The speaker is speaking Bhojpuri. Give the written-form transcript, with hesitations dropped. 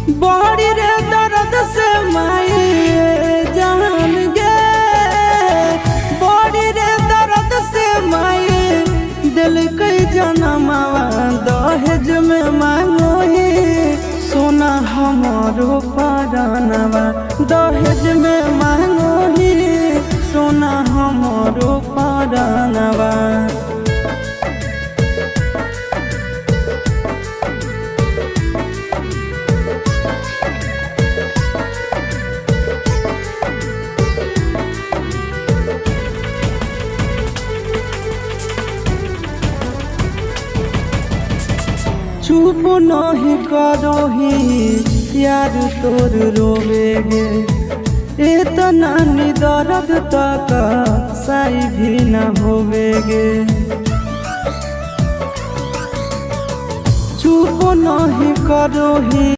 बड़ी रे दर्द से माई जान गे, बड़ी रे दर्द से माई दिल कई जनमावा दहेज में मांगो ही सोना हमारो परानवा, दहेज में मांगो ही सोना हमारो परानवा। चुप नहीं करो ही यार तोर रोवेगे, इतना दर्द तक सही भी न होवेगे। चुप नहीं करो ही